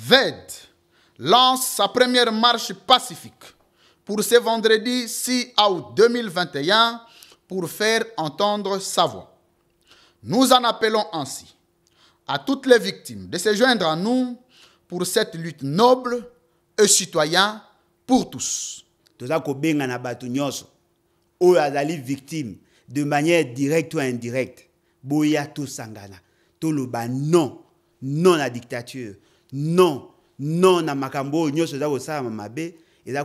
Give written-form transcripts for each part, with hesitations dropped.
VED lance sa première marche pacifique pour ce vendredi 6 août 2021 pour faire entendre sa voix. Nous en appelons ainsi à toutes les victimes de se joindre à nous pour cette lutte noble et citoyenne pour tous. Toza ko benga na batu nyonso oyo azali victime de manière directe ou indirecte. Boya to sangana. Toloba non, non à dictature, non, non na makambo nyonso za ko sala mabe. État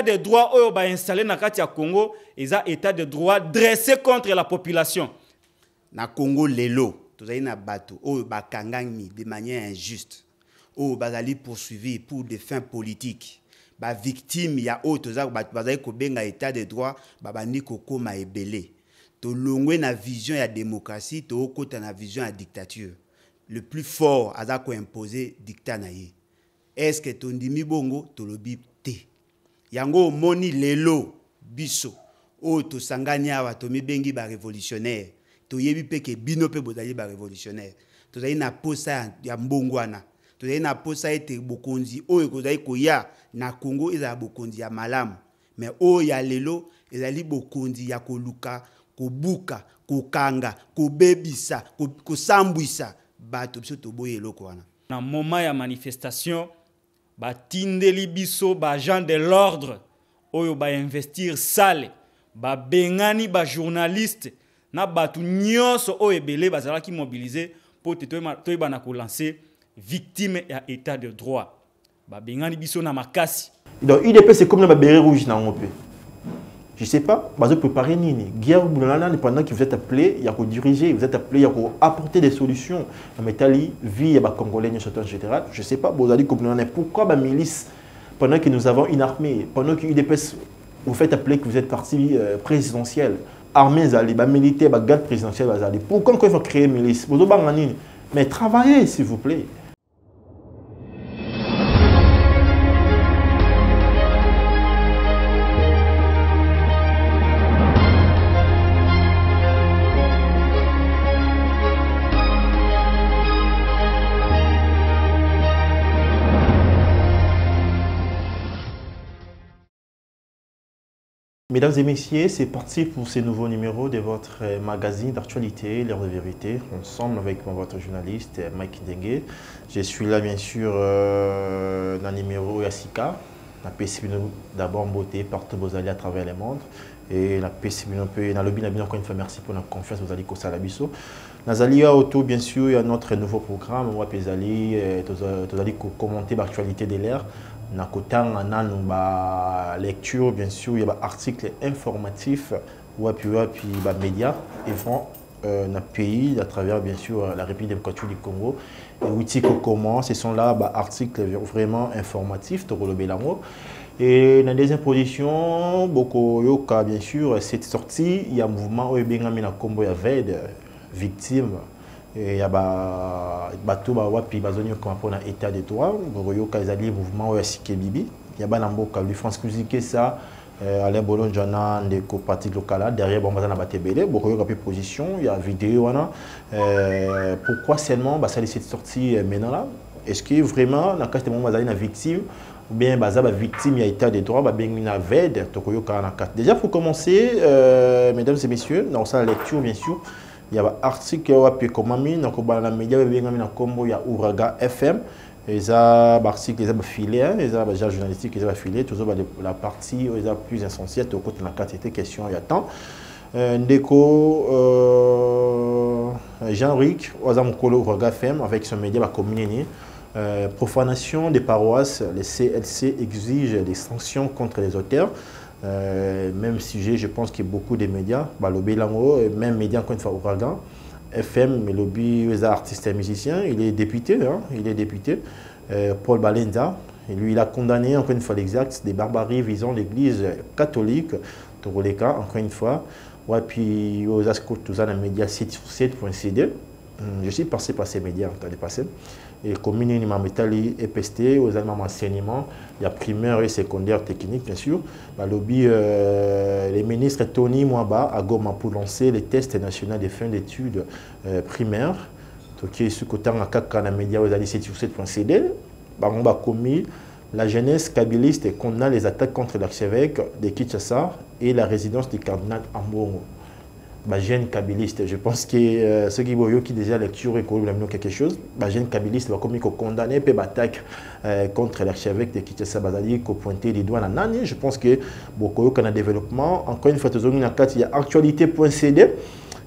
de droit oyo ba installé na kati ya Congo, eza état de droit dressé contre la population. Na Congo lelo, tozali na bato oyo ba kangami de manière injuste. Oyo bazali poursuivi pour des fins politiques. Ba victime ya oyo tozali bato bazali ko benga état de droit, ba bandi ko koma ebele. To longwe na vision ya démocratie, to okota na vision ya dictature. Le plus fort aza ko imposer dictat na ye. Est-ce que ton dimi bongo tolobi te? Yango moni lelo biso o to sangani awa to mibengi ba révolutionnaire to yebi pe ke bino pe bozali ba révolutionnaire to zali na posa ya mbongwana to zali na posa ete bokonzi o ekozali koya na Congo eza bokonzi ya malamu mais o ya lelo ezali bokonzi ya koluka kobuka kokanga kobebisa kosambwisa bato biso to boye eloko wana na moment ya manifestation batindeli biso ba agent de l'ordre oyo ba investir sale ba bengani ba journaliste na batu nyonso oyo ebele bazalaki mobiliser pour toyeba na ko lancer victime ya état de droit ba bengani biso na makasi. Donc IDP c'est comme le béret rouge na ngopé. Je sais pas, vous préparez nini. Guerre pendant que vous êtes appelé, il y a qu'à diriger, vous êtes appelé, il y a qu'à apporter des solutions. Mais Tali, vie, il y a Congolais, en général. Je sais pas, vous allez comprendre pourquoi la milice, pendant que nous avons une armée, pendant que l'UDPS, vous faites appeler que vous êtes parti présidentiel, armée, militaire, garde présidentielle, pourquoi il faut créer une milice? Mais travaillez, s'il vous plaît. Mesdames et messieurs, c'est parti pour ce nouveau numéro de votre magazine d'actualité, l'heure de vérité, ensemble avec votre journaliste Mike Dengue. Je suis là bien sûr dans le numéro Yassika, la PCB d'abord en beauté, partout vous allez à travers le monde. Et la PCB dans le bien encore une fois merci pour la confiance vous allez au Salabiso. Nazali auto bien sûr il y a notre nouveau programme, moi vous allez commenter l'actualité de l'heure. Na kotanga nanu ba lecture bien sûr il y a ba article informatif ou puis ba médias et vont na pays à travers bien sûr la République démocratique du Congo et outils comment ce sont là ba articles vraiment informatifs to le belango et dans deuxième position beaucoup yoka bien sûr cette sortie il y a mouvement obenga na Kombo ya VED victime et il y a bateau wapi bazonyo comme pour un état de droit boyo kazali mouvement ya Sikebibi il y a banamboka lui France musique ça Alain Bolonjana de parti local derrière bon bazana batebele boyo ka position il y a vidéo wana pourquoi seulement ça cette sortie maintenant là est-ce que vraiment na cas de moment bazali na victime ou bien bazaba victime il y a état de droit ba bengina VED tokoyo kana déjà pour commencer mesdames et messieurs dans sa lecture bien sûr il y a un article qui est comme ami, donc on a média Combo, il y a Ouraga FM, ils ont un article, ils ont filé, ils ont un journalistique, ils ont filé, toujours la partie où ils ont plus essentielle, au côté de la quantité question il y a temps. Ndeko Jean-Ric, Ouraga FM avec son média communiqué. Profanation des paroisses, les CLC exigent des sanctions contre les auteurs. Même sujet, je pense qu'il y a beaucoup de médias, même médias encore une fois Ouragan, FM, mais lobby, les artistes et musiciens, il est député, hein, il est député. Paul Balenza, et lui il a condamné encore une fois l'exact des barbaries visant l'église catholique, Toroleka, encore une fois. Ouais, puis aux ascos, tout ça dans les médias 7sur7.cd. Je suis passé par ces médias, tu as dépassé. Et comme il y a métalli EPST, aux allemands enseignement, il y a primaire et secondaire technique, bien sûr. Bah, lobby, les ministres Tony Mwaba à Goma pour lancer les tests nationaux de fin d'études primaires. qui est ce côté en kaka na média aux alliés 7sur7.cd, on a commis la jeunesse kabyliste condamne les attaques contre l'archevêque de Kinshasa et la résidence du cardinal Ambongo. Jeune kabyliste, je pense que ceux qui ont déjà lecture et quelque chose, jeune kabyliste va comme condamner et attaque contre l'archevêque de Kinshasa, qui pointé les doigts à Nani. Je pense que beaucoup de développement. Encore une fois, il y a actualité.cd.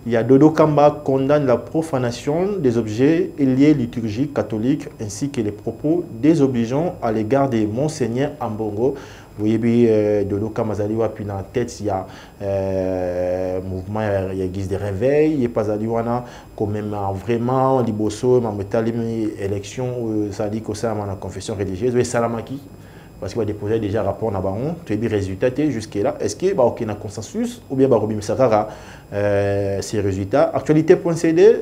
Il y a Dodo Kamba condamne la profanation des objets et liés liturgiques catholiques ainsi que les propos désobligeants à l'égard des Monseigneur Ambongo. Vous voyez, Dodo Kamba Zaliwa, puis dans la tête, il y a mouvement, il y a guise de réveil, il y a pas Zaliwana, quand même vraiment, Liboso, Mametali, élection, ça dit que ça, la confession religieuse, et Salamaki. Parce qu'il va déposer déjà un rapport dans le tu as des résultats jusqu'à là. Est-ce qu'il y a un consensus ou bien il y a ces résultats? Actualité.cd,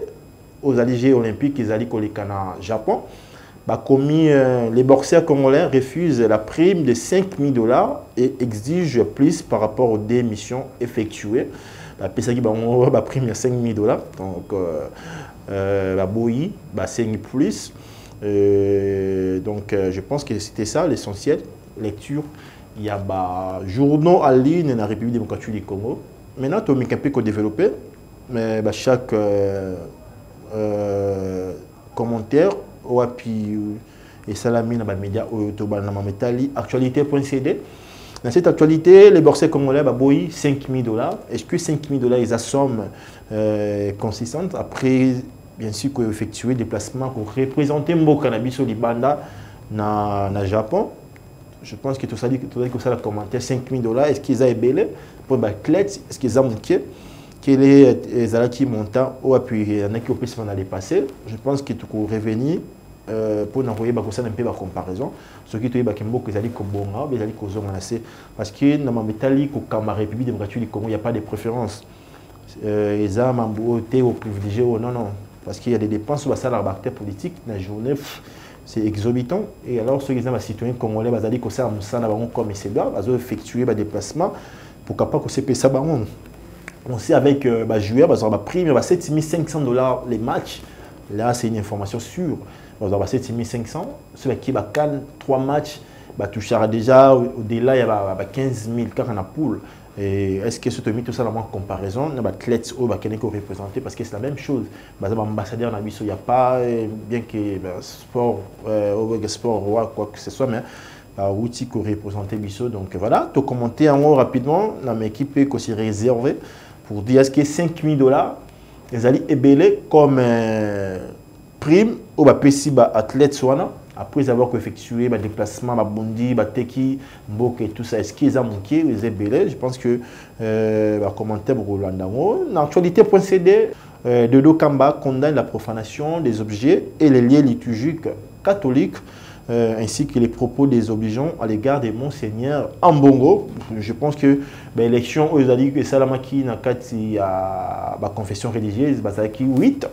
aux alliés olympiques, ils allaient au Japon. Les boxeurs congolais refusent la prime de 5 000 $ et exigent plus par rapport aux démissions effectuées. La prime de 5 000 $. Donc, la BOI, 5 plus. Donc, je pense que c'était ça l'essentiel. Lecture, il y a des journaux en ligne dans la République démocratique du Congo. Maintenant, tu as un peu développé, mais chaque commentaire, et Salami dans les médias, actualité.cd. Dans cette actualité, les boursiers congolais ont 5 000 $. Est-ce que 5 000 $, ils somme consistante après? Bien sûr, qu'on a effectué des déplacements pour représenter le cannabis au Libanda dans Japon. Je pense que tout ça, le commentaire 5 000 $. Est-ce qu'ils ont ébélé pour les athlètes? Est-ce qu'ils ont manqué? Quel est les alaki montants ou puis il y en a qui ont pu se faire passer? Je pense que tout est revenu pour envoyer un peu de comparaison. Ce qui est beaucoup ils allaient comme bon, ils allaient comme parce que dans ma métallique comme la République démocratique du Congo, il n'y a pas de préférence. Ils ont mamboté au privilégié ou non. Parce qu'il y a des dépenses sur la salle d'acteur politique, dans la journée, c'est exorbitant. Et alors, ceux qui sont citoyens congolais, ils allaient comme ça, comme ils doivent effectuer des déplacements pour capable que c'est ça. On sait avec joueur, ils ont prime 7 500 $ les matchs. Là, c'est une information sûre. Ils ont 7 500. Ceux qui ont 3 matchs, touchera déjà au-delà, il y a 15 000 car en a poule. Est-ce que ce mis tout ça en comparaison, les athlètes qui sont représentés parce que c'est la même chose. Les ambassadeurs, il n'y a pas, bien que sport, sport, quoi que ce soit, mais outil qui représenté Bisso. Donc voilà, tu as commenté en haut rapidement, dans mon équipe qui s'est réservée pour dire est-ce que 5 000 $, ils allaient ébeler comme prime ou athlète soit après avoir effectué des déplacements, Bondi, Teki, Mbok et tout ça. Est-ce qu'ils ont manqué, ils ont belé? Je pense que commentaire pour Rolandango. Dans actualité.cd, Dodo Kamba condamne la profanation des objets et les liens liturgiques catholiques ainsi que les propos désobligeants à l'égard des Monseigneur Ambongo. Je pense que l'élection, ils ont dit que Salamaki n'a qu'à la confession religieuse, Bazaki 8.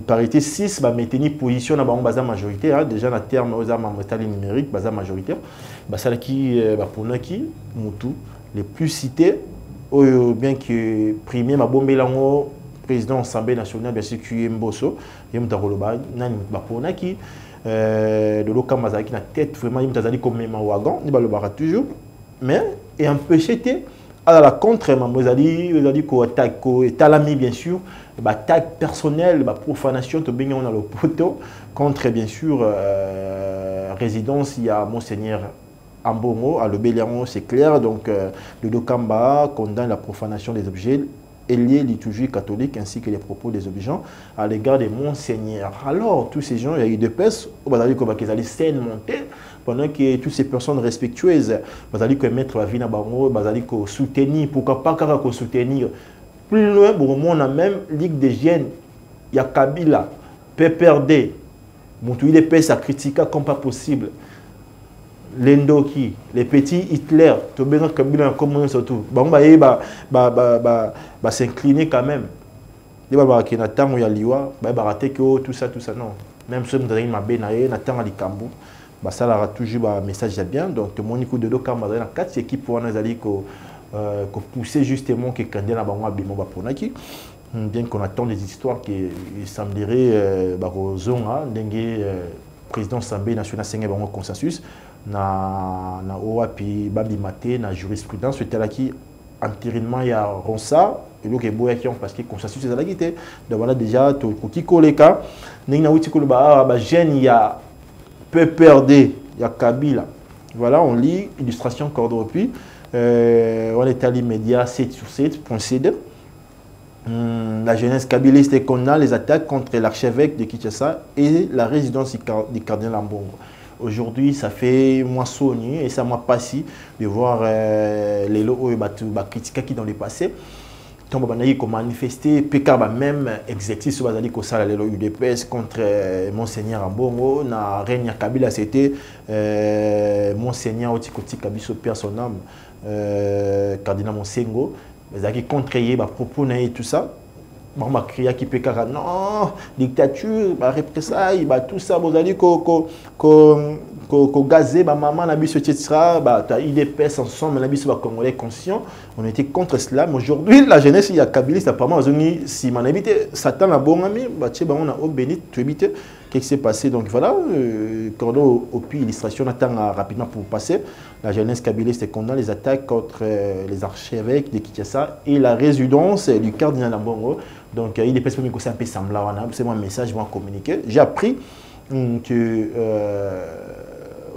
Parité 6, maintenir position dans la majorité. Déjà, dans le terme numérique, la majorité. Les plus cités, bien que premier, président de l'Assemblée nationale, bien sûr, qui est Mbosso, il y a de l'Okamazaki, la tête vraiment, il y a comme un wagon, il y a toujours. Mais, et empêcher, à la contre, vous avez dit qu'on attaque, talami bien sûr, attaque personnelle, profanation, tout bien on a le poteau, contre bien sûr résidence, il y a Monseigneur Ambongo, à l'Obélian, c'est clair, donc le Dokamba condamne la profanation des objets et liés liturgie catholique ainsi que les propos des obligeants à l'égard des Monseigneurs. Alors, tous ces gens, il y a eu des pèses, ils allaient scène monter, pendant que toutes ces personnes respectueuses, ils allaient mettre la vie dans le bango, ils allaient soutenir, pourquoi pas soutenir. Plus loin, on a même Ligue des jeunes, il y a Kabila, PPRD, il des pèses à critiquer comme pas possible. Lendoki, les petits Hitler, tu as Kabila comme surtout. S'incliner quand même. Il y a des gens qui ont liwa, tout ça, non. Même si vous avez un bénaï, Nathan Alikambu, ça aura toujours un message bien. Donc, tout le monde de deux camps, dans 4 équipes pour nous aller pousser justement que candidat na bango abimo ba ponaki. bien qu'on attend des histoires qui semblerait Barozonga, Dengue, président de l'Assemblée nationale, c'est un consensus, na OAPI, Babi Maté, na jurisprudence, c'était là qui entérinement il y a Ronsa, et donc il y a parce que consensus c'est là qui était. Donc voilà déjà, tout qui colle cas, n'ina outi colle ba jeune il y a PPRD, il y a Kabila. Voilà, on lit illustration Cordopi, on est à l'immédiat 7 sur 7.cd. La jeunesse kabiliste condamne les attaques contre l'archevêque de Kinshasa et la résidence du cardinal Ambongo. Aujourd'hui, ça fait moi sonner et ça m'a passé de voir les lots critiqués qui dans le passé. Tant que manifesté, PK même exercice sur les lots UDPS contre Monseigneur Ambongo, na Régna Kabila, c'était Monseigneur Otikoti Kabiso Père son âme, cardinal Monsengo. Mais qui contrayé propos et tout ça, bon ma crié qui peut car non dictature, représailles, tout ça vous allez ko gazé maman la biso etc. IDPS ensemble la biso congolais conscient, on était contre cela, mais aujourd'hui la jeunesse il y a kabiliste apparemment si m'en habité Satan a bon ami on a au béni tu habité qu'est-ce qui s'est passé. Donc voilà, Cordo au puis illustration attend rapidement pour passer. La jeunesse kabiliste condamne les attaques contre les archevêques de Kinshasa et la résidence du cardinal Ambongo. Donc il est presque que c'est un peu semblant, c'est mon message, je vais en communiquer. J'ai appris que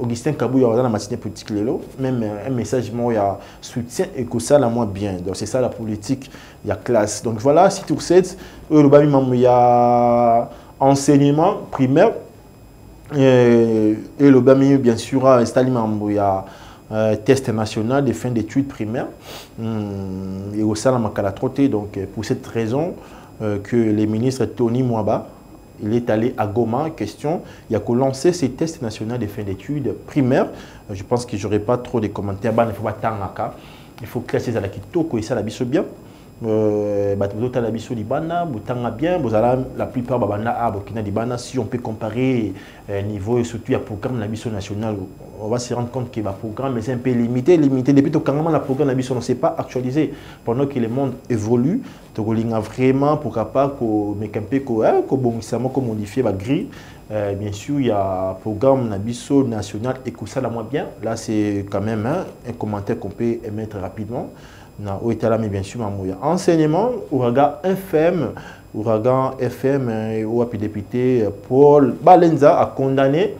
Augustin Kabou dans la matinée politique même un message moi il y a soutien et que ça la moins bien. Donc c'est ça la politique, il y a classe. Donc voilà, si tout c'est il y a enseignement primaire et le BAMI bien sûr a installé il y a test national de fin d'études primaires et au sein de la trottée. Donc pour cette raison que le ministre Tony Mwaba il est allé à Goma, question, il y a qu'à lancer ces tests nationaux de fin d'études primaires. Je pense que je n'aurai pas trop de commentaires, il faut pas tant il faut classer ça la kitoko et ça la biso bien. La plupart si on peut comparer niveau surtout à programme de la mission nationale, on va se rendre compte que le programme est un peu limité depuis que le programme de la mission ne s'est pas actualisé pendant que le monde évolue. Donc il y a vraiment pourquoi pas modifier la grille. Bien sûr, il y a un programme de la mission nationale et que ça la moins bien. Là, c'est quand même un commentaire qu'on peut émettre rapidement. Bien sûr, enseignement, Ouragan FM, où député Paul Balenza a condamné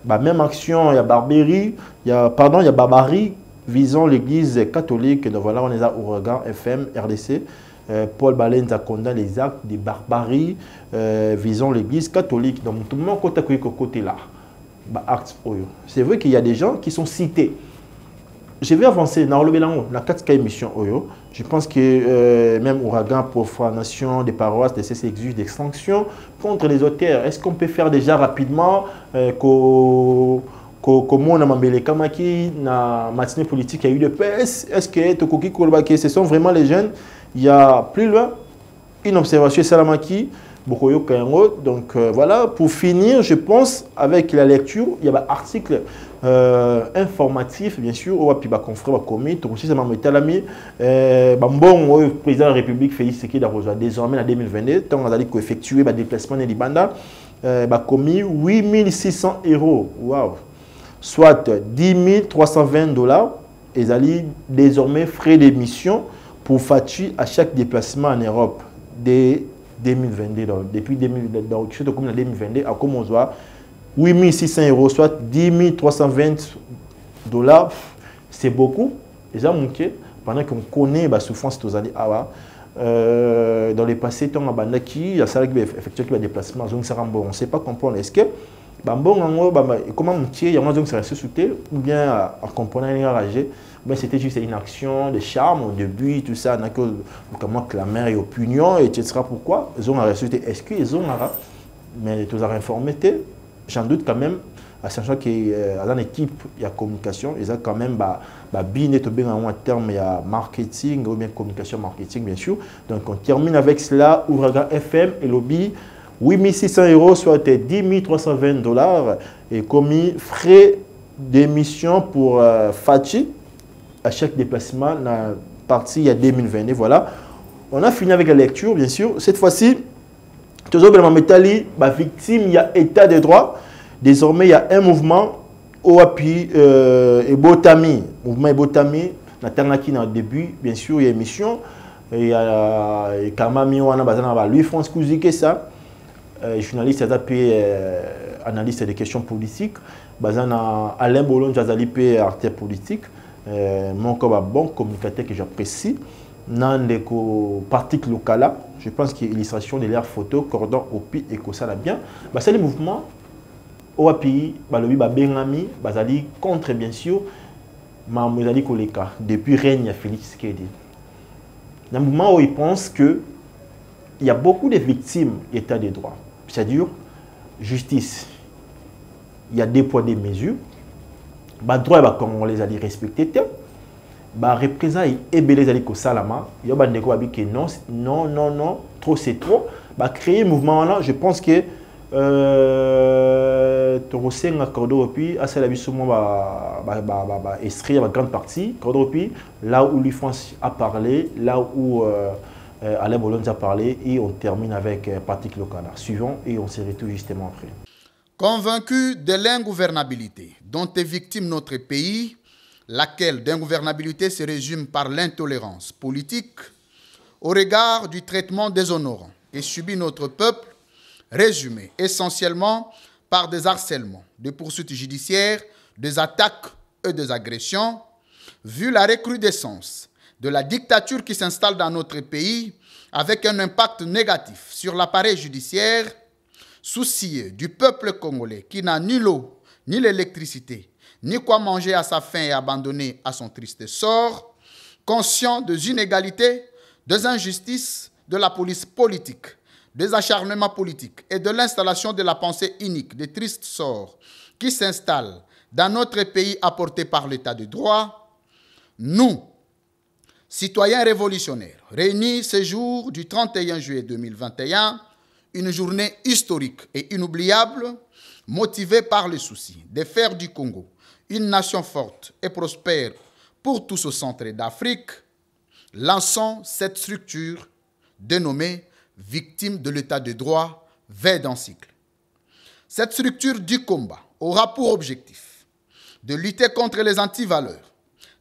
la même action, il y a barbarie, il y a barbarie visant l'église catholique. Donc voilà, on est à Ouragan FM, RDC. Paul Balenza condamne les actes de barbarie visant l'église catholique. Donc tout le monde côté là. C'est vrai qu'il y a des gens qui sont cités. Je vais avancer dans le bilan, la 4e émission. Je pense que même Ouragan, profanation des paroisses, des exige des sanctions contre les auteurs. Est-ce qu'on peut faire déjà rapidement comme on a mambélé Kamaki, na matinée politique, il y a eu de PS. Est-ce que Tokoki Kolbake, ce sont vraiment les jeunes? Il y a plus loin une observation Salamaki. Donc voilà, pour finir, je pense, avec la lecture, il y a un article informatif, bien sûr, où il y a un confrère commis, donc aussi, ça m'a été l'ami, le président de la République, Félix Tshisekedi, désormais en 2022, tant qu'on a effectué le déplacement de l'Ibanda, commis 8 600 €, wow. Soit 10 320 $, et ils allaient désormais frais d'émission pour Fatui à chaque déplacement en Europe. 2022, depuis 2022, à comme on voit 8 600 €, soit 10 320 $, c'est beaucoup. Déjà, pendant qu'on connaît la souffrance de dans le passé, il y a ça qui effectué le déplacement, on ne sait pas comprendre. Est-ce que comment il y a un qui resté sauté ou bien à comprendre c'était juste une action de charme au début, tout ça, comment clamer et opinion, etc. Pourquoi ils ont resté? Est-ce qu'ils ont mais tu as informé? J'en doute quand même, à sachant qu'il dans l'équipe, il y a communication, ils ont quand même bien en termes, il y a marketing ou bien communication marketing, bien sûr. Donc on termine avec cela, Ouragan FM et lobby. 8 600 €, soit 10 320 $, et commis frais d'émission pour Fatui à chaque déplacement, la partie il y a 2022. Voilà. On a fini avec la lecture, bien sûr. Cette fois-ci, toujours dans Métali, victime, il y a état de droit. Désormais, il y a un mouvement, OAPI, Ebotami. Mouvement Ebotami, on a au début, bien sûr, il y a émission. Il y a Kamami, Louis-France Kouzike, ça. Journaliste, analyste des questions politiques. Alain Bolon, acteur politique. Mon bon communicateur que j'apprécie. Dans les partis locaux, je pense qu'il y a illustration de l'air photo, cordon, opi et que ça va bien. C'est le mouvement OAPI, Bengami, contre bien sûr, Mamouzali Koleka, depuis règne Félix Tshisekedi. Dans le moment où ils pensent qu'il y a beaucoup de victimes d'état de droit, c'est-à-dire justice, il y a des poids, des mesures, les droits comme on les a dit respectés, représentant et belé zali ko salama, il y a des gens qui disent non, trop c'est trop. Créer un mouvement là, je pense que Toroseng Cordo puis à cela la grande partie Cordo puis là où l'UFRANCE a parlé, là où Alain Bolon a parlé et on termine avec Patrick Lokala. Suivant et on se retrouve justement après. Convaincu de l'ingouvernabilité dont est victime notre pays, laquelle d'ingouvernabilité se résume par l'intolérance politique, au regard du traitement déshonorant et subit notre peuple, résumé essentiellement par des harcèlements, des poursuites judiciaires, des attaques et des agressions, vu la recrudescence de la dictature qui s'installe dans notre pays avec un impact négatif sur l'appareil judiciaire, soucieux du peuple congolais qui n'a ni l'eau, ni l'électricité, ni quoi manger à sa faim et abandonné à son triste sort, conscient des inégalités, des injustices, de la police politique, des acharnements politiques et de l'installation de la pensée unique des tristes sorts qui s'installent dans notre pays apporté par l'état de droit, nous, citoyens révolutionnaires, réunis ce jour du 31 juillet 2021, une journée historique et inoubliable, motivée par le souci de faire du Congo une nation forte et prospère pour tous au centre d'Afrique, lançons cette structure dénommée Victime de l'état de droit, veille d'un cycle. Cette structure du combat aura pour objectif de lutter contre les antivaleurs,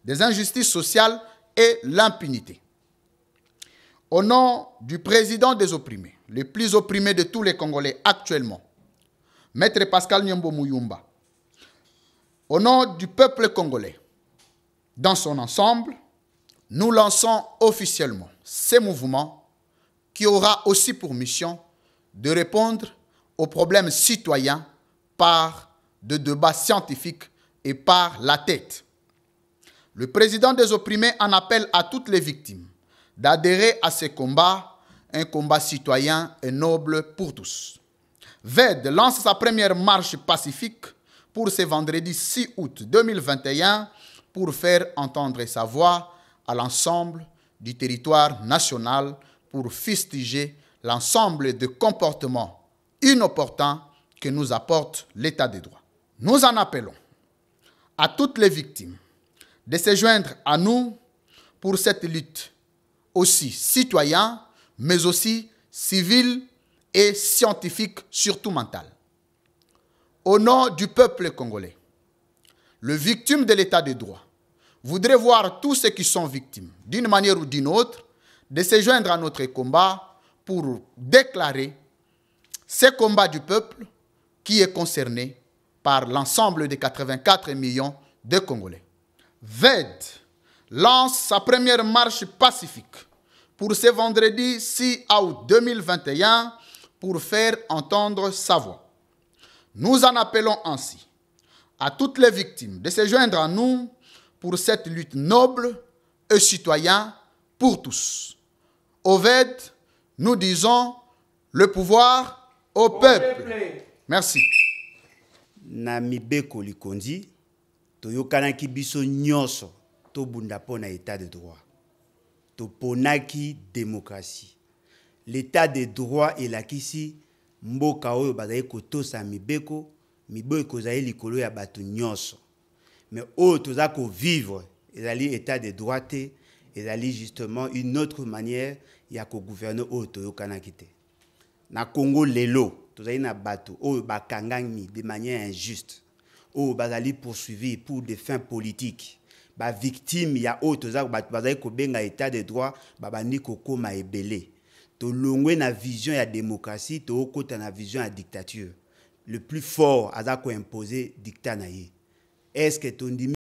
des injustices sociales et l'impunité. Au nom du président des opprimés, le plus opprimé de tous les Congolais actuellement, Maître Pascal Nyambo Muyumba, au nom du peuple congolais, dans son ensemble, nous lançons officiellement ces mouvements qui aura aussi pour mission de répondre aux problèmes citoyens par des débats scientifiques et par la tête. Le président des opprimés en appelle à toutes les victimes d'adhérer à ce combat, un combat citoyen et noble pour tous. VED lance sa première marche pacifique pour ce vendredi 6 août 2021 pour faire entendre sa voix à l'ensemble du territoire national pour fustiger l'ensemble de comportements inopportuns que nous apporte l'état de droit. Nous en appelons à toutes les victimes de se joindre à nous pour cette lutte aussi citoyenne, mais aussi civile et scientifique, surtout mentale. Au nom du peuple congolais, les victimes de l'état de droit voudraient voir tous ceux qui sont victimes, d'une manière ou d'une autre, de se joindre à notre combat pour déclarer ce combat du peuple qui est concerné par l'ensemble des 84 millions de Congolais. VED lance sa première marche pacifique pour ce vendredi 6 août 2021 pour faire entendre sa voix. Nous en appelons ainsi à toutes les victimes de se joindre à nous pour cette lutte noble et citoyenne pour tous. Au VED, nous disons le pouvoir au peuple. Merci. Na mibeko likondi, toyokanaki biso nyonso, tobunda pona état de droit. Toponaki démocratie. L'état de droit elakisi mboka oyo bazali kotosa mibeko, mibeko ezali likolo ya bato nyonso. Mais oyo toza ko vivre ezali état de droit te, ezali justement une autre manière ya kogouverner oyo toyokanaki te. Na Congo lelo tozali na bato oyo bakangami de manière injuste, oyo bazali poursuivi pour des fins politiques, ba victime ya oyo bato bazali kobenga état de droit babandi kokoma ebele. Tolongwe na vision ya démocratie, tokota na vision ya dictature. Le plus fort aza ko imposer dictat na ye. Est-ce que tondimi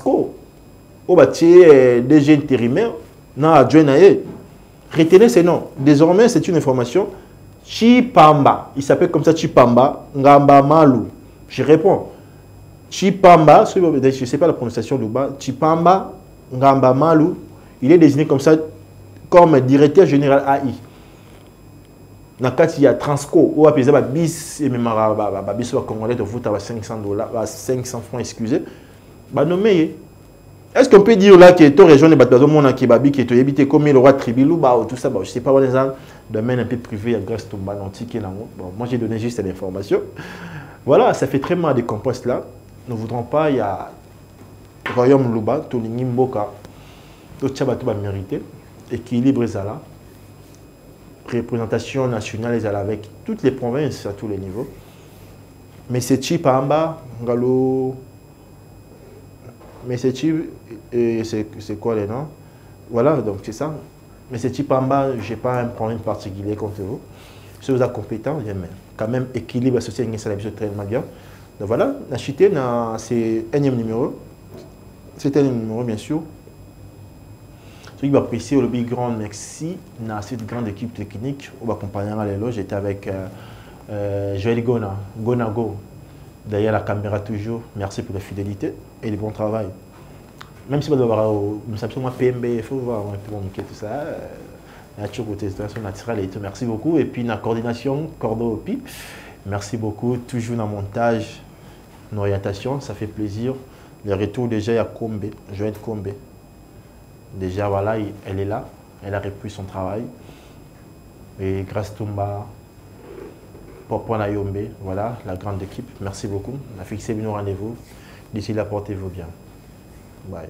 Transco. Au bâti DG intérimaire, na adjoint naé. Retenez ces noms. Désormais, c'est une information. Chipamba. Il s'appelle comme ça Chipamba. Ngamba Malu. Je réponds. Chipamba, je ne sais pas la prononciation du bas. Chipamba Ngamba Malu. Il est désigné comme ça, comme directeur général AI. Il y a Transco, ou appeler ça bis et même bis congolais de foot à 500 dollars, 500 francs, excusez. Bah nommé. Est-ce qu'on peut dire là que ton région de Batazo Mona qui babi qui est habité comme le roi Tribilou bah tout ça bah je sais pas on est dans domaine un peu privé à grâce au Banantique là. Bon moi j'ai donné juste l'information. Voilà, ça fait très mal des compostes là. Nous ne voudrons pas il y a Royaume Luba, Tolingi Mboka. Tout ça va tout mériter équilibre ça là. Représentation nationale est avec toutes les provinces à tous les niveaux. Mais c'est Chipamba, Ngalo. Mais c'est Chip, c'est quoi les noms? Voilà, donc c'est ça. Mais c'est Chipamba, je n'ai pas un problème particulier contre vous. Si vous êtes compétent, quand même équilibre associé à une très bien. Donc voilà, la chité, c'est un numéro. C'est un numéro, bien sûr. Ce qui va apprécier le plus grand merci à cette grande équipe technique. On va accompagner à l'éloge. J'étais avec Joël Gonago. Derrière la caméra toujours. Merci pour la fidélité et le bon travail. Même si vous avez un PMB, il faut voir un peu tout ça. La testation naturelle et tout. Merci beaucoup. Et puis la coordination, Cordo Pip. Merci beaucoup. Toujours dans le montage, l'orientation, ça fait plaisir. Le retour déjà à Kombe, Joël Kombe. Déjà, voilà, elle est là, elle a repris son travail. Et grâce Tumba, Popo Nayombe, voilà, la grande équipe. Merci beaucoup. On a fixé nos rendez-vous. D'ici là, portez-vous bien. Bye.